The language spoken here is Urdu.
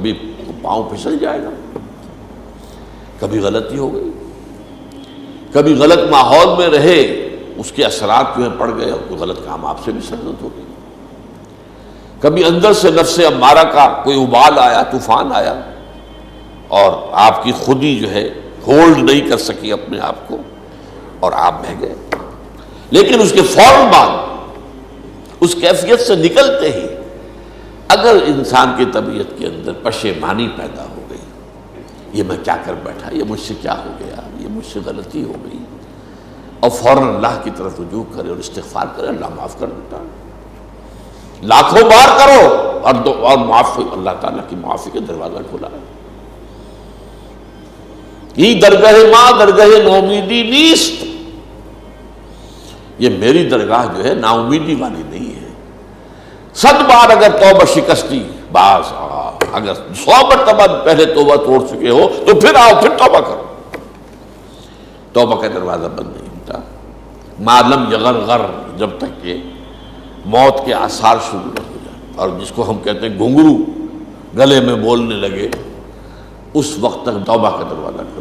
کبھی پاؤں پھسل جائے گا، کبھی غلطی ہو گئی، کبھی غلط ماحول میں رہے، اس کے اثرات جو ہیں پڑ گئے اور کوئی غلط کام آپ سے بھی سرزد ہو گئی، کبھی اندر سے نفس امارہ کا کوئی ابال آیا، طوفان آیا اور آپ کی خودی جو ہے ہولڈ نہیں کر سکی اپنے آپ کو اور آپ بہہ گئے۔ لیکن اس کے فوراً بعد اس کیفیت سے نکلتے ہی اگر انسان کی طبیعت کے اندر پشیمانی پیدا ہو گئی، یہ میں کیا کر بیٹھا، یہ مجھ سے کیا ہو گیا، یہ مجھ سے غلطی ہو گئی، اور فوراً اللہ کی طرف رجوع کرے اور استغفار کرے، اللہ معاف کر دیتا ہے۔ لاکھوں بار کرو اور معاف، اللہ تعالیٰ کی معافی کا دروازہ کھلا ہے۔ یہ درگاہ ماں درگاہ نومیدی نیست، یہ میری درگاہ جو ہے نا امیدی والی نہیں ہے۔ 100 بار اگر توبہ شکستی، بعض اگر 100 مرتبہ پہلے توبہ توڑ چکے ہو تو پھر آؤ، پھر توبہ کرو، توبہ کا دروازہ بند نہیں ہوتا۔ معلم یغرغر، جب تک کہ موت کے آثار شروع نہ ہو جائے، اور جس کو ہم کہتے ہیں گھنگرو گلے میں بولنے لگے، اس وقت تک توبہ کا دروازہ کھلا